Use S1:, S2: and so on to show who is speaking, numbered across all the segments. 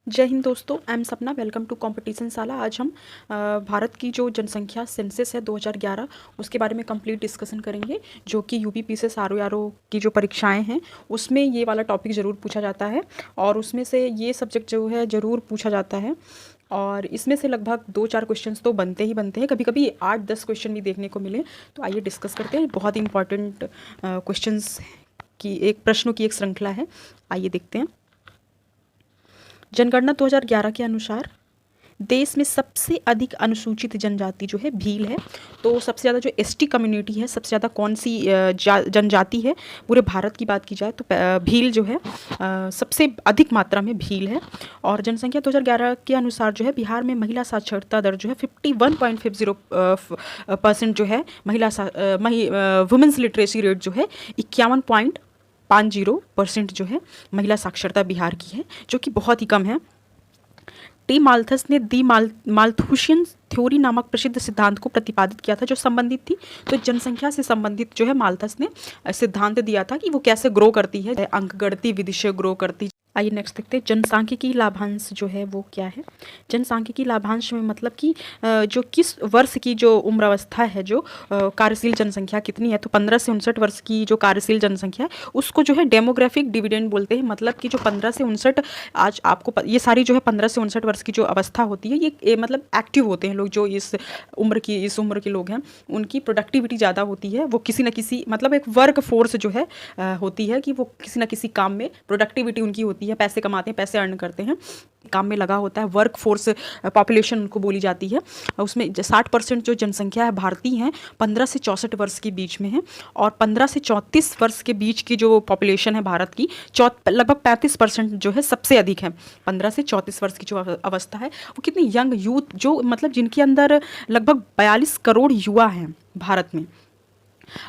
S1: जय हिंद दोस्तों, I am सपना। वेलकम टू कंपटीशन साला। आज हम भारत की जो जनसंख्या सेंसस है 2011 उसके बारे में कंप्लीट डिस्कशन करेंगे, जो कि यूपी पीसीएस आरओ की जो परीक्षाएं हैं उसमें ये वाला टॉपिक ज़रूर पूछा जाता है और उसमें से ये सब्जेक्ट जो है ज़रूर पूछा जाता है। और इसमें से लगभग 2-4 क्वेश्चंस तो बनते ही बनते हैं, कभी कभी 8-10 क्वेश्चन भी देखने को मिले। तो आइए डिस्कस करते हैं। बहुत ही इंपॉर्टेंट क्वेश्चंस की एक प्रश्नों की एक श्रृंखला है। आइए देखते हैं। जनगणना 2011 के अनुसार देश में सबसे अधिक अनुसूचित जनजाति जो है भील है। तो सबसे ज़्यादा जो एसटी कम्युनिटी है, सबसे ज़्यादा कौन सी जनजाति है पूरे भारत की बात की जाए तो भील जो है सबसे अधिक मात्रा में भील है। और जनसंख्या 2011 के अनुसार जो है बिहार में महिला साक्षरता दर जो है 51.50% जो है वुमेंस लिटरेसी रेट जो है 51.50% जो है महिला साक्षरता बिहार की है, जो कि बहुत ही कम है। टी माल्थस ने दी माल्थुशियन थ्योरी नामक प्रसिद्ध सिद्धांत को प्रतिपादित किया था जो संबंधित थी। तो जनसंख्या से संबंधित जो है माल्थस ने सिद्धांत दिया था कि वो कैसे ग्रो करती है, अंकगणितीय विधि से ग्रो करती। आइए नेक्स्ट देखते हैं। जनसांख्यिकी लाभांश जो है वो क्या है। जनसांख्यिकी लाभांश में मतलब कि जो किस वर्ष की जो उम्र अवस्था है, जो कार्यशील जनसंख्या कितनी है, तो 15 से 59 वर्ष की जो कार्यशील जनसंख्या है उसको जो है डेमोग्राफिक डिविडेंड बोलते हैं। मतलब कि जो 15 से 59, आज आपको ये सारी जो है 15 से 59 वर्ष की जो अवस्था होती है ये मतलब एक्टिव होते हैं लोग, जो इस उम्र के लोग हैं उनकी प्रोडक्टिविटी ज़्यादा होती है। वो किसी न किसी मतलब एक वर्क फोर्स जो है होती है कि वो किसी न किसी काम में प्रोडक्टिविटी उनकी होती है, पैसे कमाते हैं, पैसे अर्न करते हैं, काम में लगा होता है। वर्क फोर्स पॉपुलेशन उनको बोली जाती है। उसमें 60% जो जनसंख्या है भारतीय हैं 15 से 64 वर्ष के बीच में है। और 15 से 34 वर्ष के बीच की जो पॉपुलेशन है भारत की लगभग 35% जो है सबसे अधिक है। 15 से 34 वर्ष की जो अवस्था है वो कितनी यंग यूथ, जो मतलब जिनके अंदर लगभग 42 करोड़ युवा हैं भारत में।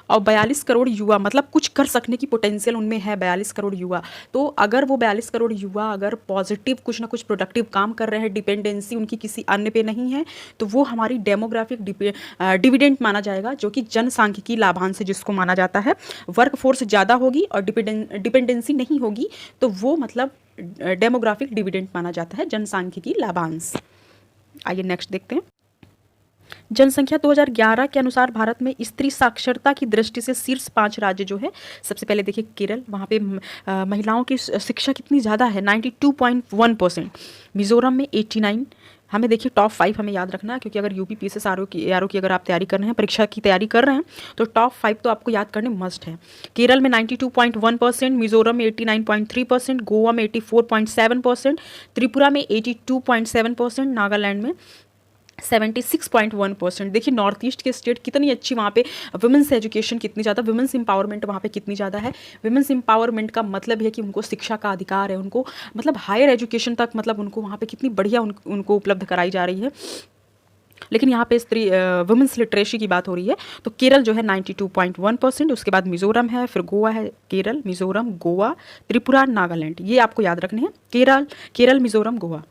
S1: और 42 करोड़ युवा मतलब कुछ कर सकने की पोटेंशियल उनमें है। 42 करोड़ युवा, तो अगर वो 42 करोड़ युवा अगर पॉजिटिव कुछ ना कुछ प्रोडक्टिव काम कर रहे हैं, डिपेंडेंसी उनकी किसी अन्य पे नहीं है, तो वो हमारी डेमोग्राफिक डिविडेंड माना जाएगा, जो कि जनसांख्यिकी लाभांश जिसको माना जाता है। वर्क फोर्स ज़्यादा होगी और डिपेंडेंसी नहीं होगी तो वो मतलब डेमोग्राफिक डिविडेंड माना जाता है, जनसांख्यिकी लाभांश। आइए नेक्स्ट देखते हैं। जनसंख्या 2011 के अनुसार भारत में स्त्री साक्षरता की दृष्टि से शीर्ष 5 राज्य जो है, सबसे पहले देखिए केरल, वहाँ पे महिलाओं की शिक्षा कितनी ज़्यादा है, 92.1%। मिजोरम में 89। हमें देखिए टॉप 5 हमें याद रखना है, क्योंकि अगर यूपी पीसीएस आरओ की अगर आप तैयारी कर रहे हैं, परीक्षा की तैयारी कर रहे हैं, तो टॉप 5 तो आपको याद करने मस्ट है। केरल में 92.1%, मिजोरम में 89.3%, गोवा में 84.7%, त्रिपुरा में 82.7%, नागालैंड में 76.1%। देखिए नॉर्थ ईस्ट के स्टेट कितनी अच्छी, वहाँ पे वुमेंस एजुकेशन कितनी ज़्यादा, वुमेंस एम्पावरमेंट वहाँ पे कितनी ज़्यादा है। वुमेंस एम्पावरमेंट का मतलब है कि उनको शिक्षा का अधिकार है, उनको मतलब हायर एजुकेशन तक मतलब उनको वहाँ पे कितनी बढ़िया उनको उपलब्ध कराई जा रही है। लेकिन यहाँ पे स्त्री वुमेंस लिटरेसी की बात हो रही है। तो केरल जो है 92.1%, उसके बाद मिजोरम है, फिर गोवा है, केरल, मिजोरम, गोवा, त्रिपुरा, नागालैंड, ये आपको याद रखने हैं। केरल, मिजोरम, गोवा।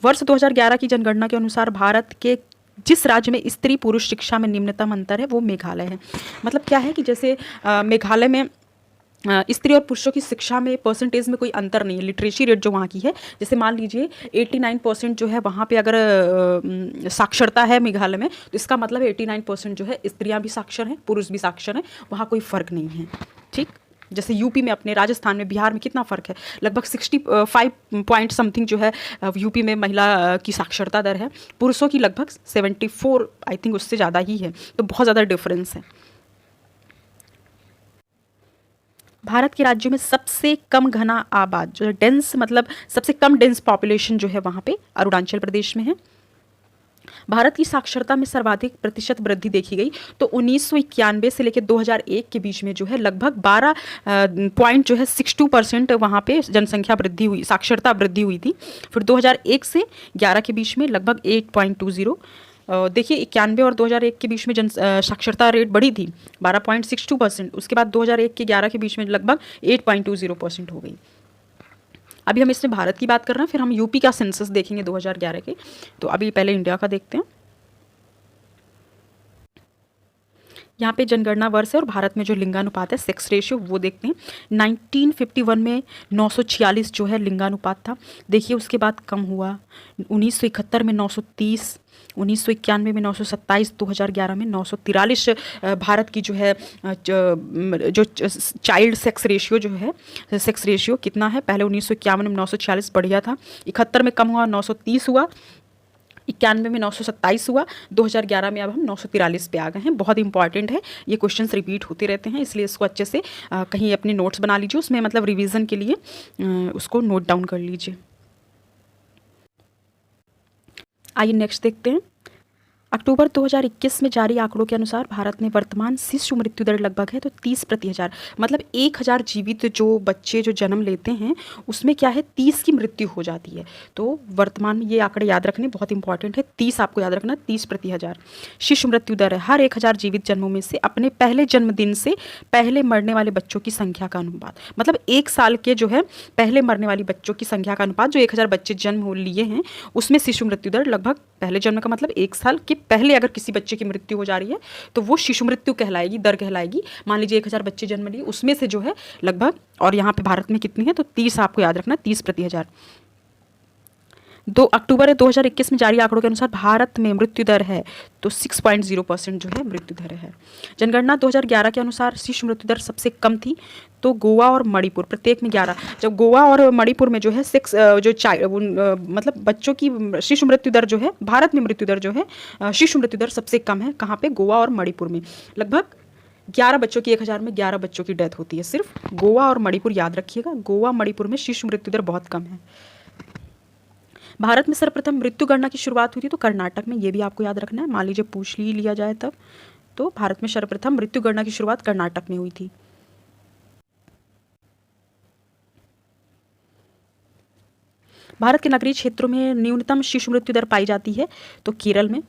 S1: वर्ष 2011 की जनगणना के अनुसार भारत के जिस राज्य में स्त्री पुरुष शिक्षा में निम्नतम अंतर है वो मेघालय है। मतलब क्या है कि जैसे मेघालय में स्त्री और पुरुषों की शिक्षा में परसेंटेज में कोई अंतर नहीं है। लिटरेसी रेट जो वहाँ की है, जैसे मान लीजिए 89% जो है वहाँ पे अगर साक्षरता है मेघालय में, तो इसका मतलब 89% जो है स्त्रियाँ भी साक्षर हैं, पुरुष भी साक्षर हैं, वहाँ कोई फ़र्क नहीं है। ठीक, जैसे यूपी में, अपने राजस्थान में, बिहार में कितना फ़र्क है, लगभग 65 पॉइंट समथिंग जो है यूपी में महिला की साक्षरता दर है, पुरुषों की लगभग 74 आई थिंक उससे ज़्यादा ही है। तो बहुत ज़्यादा डिफरेंस है। भारत के राज्यों में सबसे कम घना आबाद जो है, डेंस मतलब सबसे कम डेंस पॉपुलेशन जो है वहाँ पे अरुणाचल प्रदेश में है। भारत की साक्षरता में सर्वाधिक प्रतिशत वृद्धि देखी गई, तो 1991 से लेकर 2001 के बीच में जो है लगभग 12 पॉइंट जो है 62% वहाँ पे जनसंख्या वृद्धि हुई, साक्षरता वृद्धि हुई थी। फिर 2001 से 11 के बीच में लगभग 8.20। देखिए 91 और 2001 के बीच में साक्षरता रेट बढ़ी थी 12.62%, उसके बाद 2001 के 11 के बीच में लगभग 8.20% हो गई। अभी हम इसमें भारत की बात कर रहे हैं, फिर हम यूपी का सेंसस देखेंगे 2011 के। तो अभी पहले इंडिया का देखते हैं। यहाँ पे जनगणना वर्ष है और भारत में जो लिंगानुपात है, सेक्स रेशियो, वो देखते हैं। 1951 में 946 जो है लिंगानुपात था। देखिए उसके बाद कम हुआ, 1971 में 930, 1991 में 927, 2011 में 943। भारत की जो है जो चाइल्ड सेक्स रेशियो जो है, सेक्स रेशियो कितना है, पहले 1951 में 946 बढ़िया था, 71 में कम हुआ, 930 हुआ, 91 में 927 हुआ, 2011 में अब हम 943 पे आ गए हैं। बहुत इंपॉर्टेंट है, ये क्वेश्चंस रिपीट होते रहते हैं, इसलिए इसको अच्छे से कहीं अपने नोट्स बना लीजिए, उसमें मतलब रिवीजन के लिए उसको नोट डाउन कर लीजिए। आइए नेक्स्ट देखते हैं। अक्टूबर 2021 में जारी आंकड़ों के अनुसार भारत में वर्तमान शिशु मृत्यु दर लगभग है तो 30 प्रति हज़ार, मतलब 1000 जीवित जो बच्चे जो जन्म लेते हैं उसमें क्या है 30 की मृत्यु हो जाती है। तो वर्तमान में ये आंकड़े याद रखने बहुत इंपॉर्टेंट है, 30 आपको याद रखना, 30 प्रति हज़ार शिशु मृत्यु दर है। हर 1000 जीवित जन्मों में से अपने पहले जन्मदिन से पहले मरने वाले बच्चों की संख्या का अनुपात, मतलब 1 साल के जो है पहले मरने वाली बच्चों की संख्या का अनुपात, जो 1000 बच्चे जन्म लिए हैं उसमें शिशु मृत्यु दर लगभग, पहले जन्म का मतलब 1 साल के पहले अगर किसी बच्चे की मृत्यु हो जा रही है तो वो शिशु मृत्यु कहलाएगी, दर कहलाएगी। मान लीजिए 1000 बच्चे जन्म लिए, उसमें से जो है लगभग, और यहाँ पे भारत में कितनी है तो 30 आपको याद रखना, 30 प्रति हज़ार। 2 अक्टूबर 2021 में जारी आंकड़ों के अनुसार भारत में मृत्यु दर है तो 6.0% जो है मृत्यु दर है। जनगणना 2011 के अनुसार शिशु मृत्यु दर सबसे कम थी तो गोवा और मणिपुर, प्रत्येक में 11। जब गोवा और मणिपुर में जो है मतलब बच्चों की शिशु मृत्यु दर जो है, भारत में मृत्यु दर जो है शिशु मृत्यु दर सबसे कम है, कहाँ पे, गोवा और मणिपुर में। लगभग 11 बच्चों की 1000 में 11 बच्चों की डेथ होती है, सिर्फ गोवा और मणिपुर याद रखिएगा, गोवा मणिपुर में शिशु मृत्यु दर बहुत कम है। भारत में सर्वप्रथम मृत्यु गणना की शुरुआत हुई थी तो कर्नाटक में, ये भी आपको याद रखना है, मान लीजिए पूछ ही लिया जाए तब, तो भारत में सर्वप्रथम मृत्यु गणना की शुरुआत कर्नाटक में हुई थी। भारत के नगरीय क्षेत्रों में न्यूनतम शिशु मृत्यु दर पाई जाती है तो केरल में।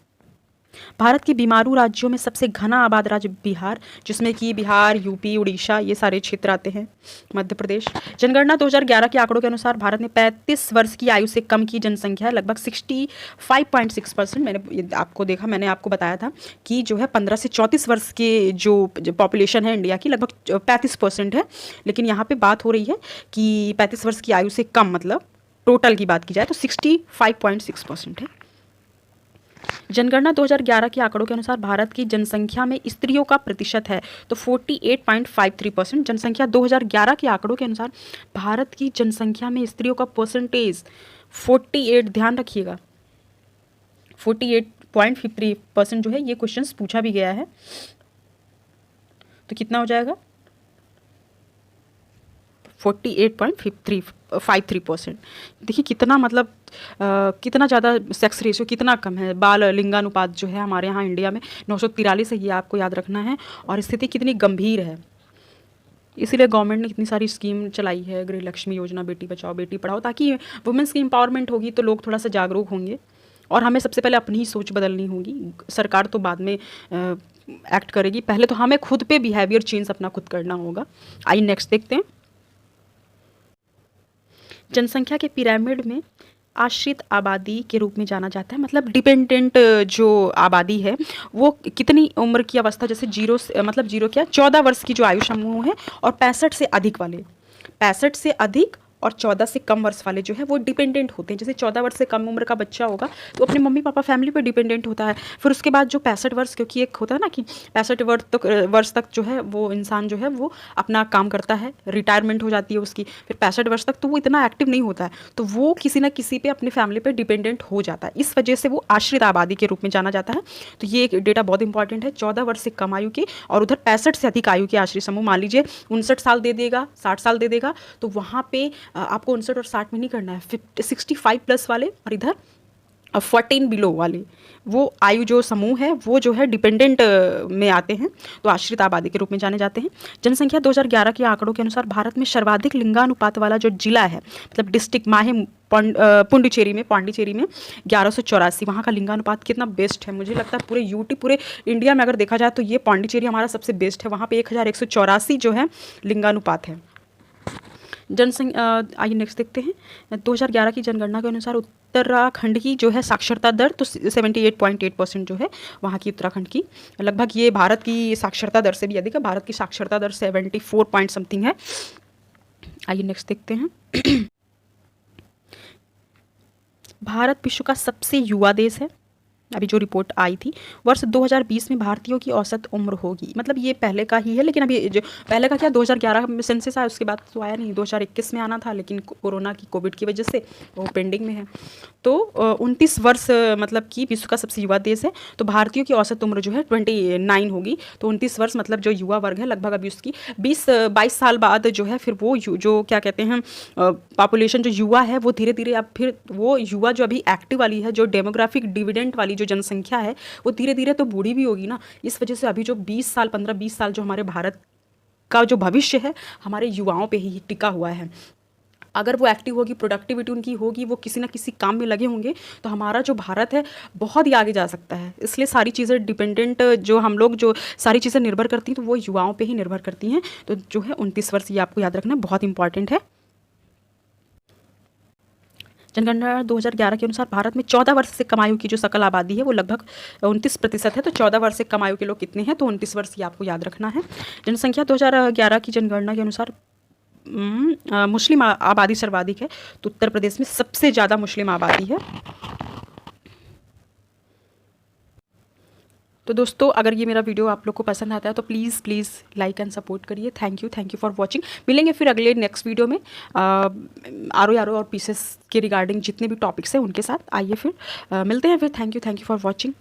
S1: भारत के बीमारू राज्यों में सबसे घना आबाद राज्य बिहार, जिसमें कि बिहार, यूपी, उड़ीसा ये सारे क्षेत्र आते हैं, मध्य प्रदेश। जनगणना 2011 के आंकड़ों के अनुसार भारत में 35 वर्ष की आयु से कम की जनसंख्या लगभग 65.6%। मैंने आपको देखा, मैंने आपको बताया था कि जो है 15 से 34 वर्ष के जो पॉपुलेशन है इंडिया की लगभग 35% है, लेकिन यहाँ पर बात हो रही है कि 35 वर्ष की आयु से कम, मतलब टोटल की बात की जाए तो 65.6% है। जनगणना 2011 के आंकड़ों के अनुसार भारत की जनसंख्या में स्त्रियों का प्रतिशत है तो 48.53%। जनसंख्या 2011 के आंकड़ों के अनुसार भारत की जनसंख्या में स्त्रियों का परसेंटेज 48, ध्यान रखिएगा 48.53% जो है, ये क्वेश्चन पूछा भी गया है, तो कितना हो जाएगा 48.53%। देखिए कितना मतलब कितना ज़्यादा सेक्स रेशियो कितना कम है, बाल लिंगानुपात जो है हमारे यहाँ इंडिया में 943 है, ये आपको याद रखना है, और स्थिति कितनी गंभीर है। इसीलिए गवर्नमेंट ने कितनी सारी स्कीम चलाई है, गृह लक्ष्मी योजना, बेटी बचाओ बेटी पढ़ाओ, ताकि वुमेंस की एम्पावरमेंट होगी तो लोग थोड़ा सा जागरूक होंगे। और हमें सबसे पहले अपनी ही सोच बदलनी होगी, सरकार तो बाद में एक्ट करेगी, पहले तो हमें खुद पे बिहेवियर चेंज अपना खुद करना होगा। आइए नेक्स्ट देखते हैं। जनसंख्या के पिरामिड में आश्रित आबादी के रूप में जाना जाता है, मतलब डिपेंडेंट जो आबादी है वो कितनी उम्र की अवस्था, जैसे मतलब जीरो क्या 14 वर्ष की जो आयु समूह है और 65 से अधिक वाले, 65 से अधिक और 14 से कम वर्ष वाले जो है वो डिपेंडेंट होते हैं। जैसे 14 वर्ष से कम उम्र का बच्चा होगा तो अपने मम्मी पापा फैमिली पे डिपेंडेंट होता है। फिर उसके बाद जो 65 वर्ष, क्योंकि एक होता है ना कि 65 वर्ष तक जो है वो इंसान जो है वो अपना काम करता है, रिटायरमेंट हो जाती है उसकी, फिर 65 वर्ष तक तो वो इतना एक्टिव नहीं होता है, तो वो किसी ना किसी पे अपने फैमिली पे डिपेंडेंट हो जाता है, इस वजह से वो आश्रित आबादी के रूप में जाना जाता है। तो ये एक डेटा बहुत इंपॉर्टेंट है, 14 वर्ष से कम आयु के और उधर 65 से अधिक आयु के आश्रित समूह, मान लीजिए 59 साल दे देगा, 60 साल दे देगा, तो वहाँ पे आपको 59 और 60 में नहीं करना है, 65 प्लस वाले और इधर 14 बिलो वाले, वो आयु जो समूह है वो जो है डिपेंडेंट में आते हैं, तो आश्रित आबादी के रूप में जाने जाते हैं। जनसंख्या 2011 के आंकड़ों के अनुसार भारत में सर्वाधिक लिंगानुपात वाला जो जिला है, मतलब डिस्ट्रिक्ट माहे पुंडुचेरी में 1184, वहाँ का लिंगानुपात कितना बेस्ट है, मुझे लगता है पूरे यूटी पूरे इंडिया में अगर देखा जाए तो ये पांडिचेरी हमारा सबसे बेस्ट है, वहाँ पे 1184 जो है लिंगानुपात है। आइए नेक्स्ट देखते हैं। 2011 की जनगणना के अनुसार उत्तराखंड की जो है साक्षरता दर तो 78.8% जो है वहाँ की उत्तराखंड की, लगभग ये भारत की साक्षरता दर से भी अधिक है। भारत की साक्षरता दर 74 पॉइंट समथिंग है। आइए नेक्स्ट देखते हैं। भारत विश्व का सबसे युवा देश है, अभी जो रिपोर्ट आई थी। वर्ष 2020 में भारतीयों की औसत उम्र होगी, मतलब ये पहले का ही है, लेकिन अभी जो पहले का क्या 2011 में सेंसस आया, उसके बाद तो आया नहीं, 2021 में आना था, लेकिन कोरोना की कोविड की वजह से वो पेंडिंग में है। तो 29 वर्ष मतलब कि विश्व का सबसे युवा देश है, तो भारतीयों की औसत उम्र जो है 29 होगी। तो 29 वर्ष मतलब जो युवा वर्ग है, लगभग अभी उसकी 20-22 साल बाद जो है फिर वो जो क्या कहते हैं पॉपुलेशन जो युवा है वो धीरे धीरे अब फिर वो युवा जो अभी एक्टिव वाली है, जो डेमोग्राफिक डिविडेंड वाली जो जनसंख्या है वो धीरे धीरे तो बूढ़ी भी होगी ना। इस वजह से अभी जो 20 साल 15-20 साल जो हमारे भारत का जो भविष्य है हमारे युवाओं पे ही टिका हुआ है। अगर वो एक्टिव होगी, प्रोडक्टिविटी उनकी होगी, वो किसी ना किसी काम में लगे होंगे, तो हमारा जो भारत है बहुत ही आगे जा सकता है। इसलिए सारी चीज़ें डिपेंडेंट जो हम लोग जो सारी चीज़ें निर्भर करती हैं तो वो युवाओं पे ही निर्भर करती हैं। तो जो है 29 वर्ष ये आपको याद रखना बहुत इंपॉर्टेंट है। जनगणना 2011 के अनुसार भारत में 14 वर्ष से कम आयु की जो सकल आबादी है वो लगभग 29% है। तो 14 वर्ष से कम आयु के लोग कितने हैं, तो 29 वर्ष ये आपको याद रखना है। जनसंख्या 2011 की जनगणना के अनुसार मुस्लिम आबादी सर्वाधिक है, तो उत्तर प्रदेश में सबसे ज़्यादा मुस्लिम आबादी है। तो दोस्तों अगर ये मेरा वीडियो आप लोग को पसंद आता है तो प्लीज़ लाइक एंड सपोर्ट करिए। Thank you for watching. मिलेंगे फिर अगले नेक्स्ट वीडियो में आर और पीसेस के रिगार्डिंग जितने भी टॉपिक्स हैं उनके साथ। आइए फिर मिलते हैं फिर। Thank you for watching.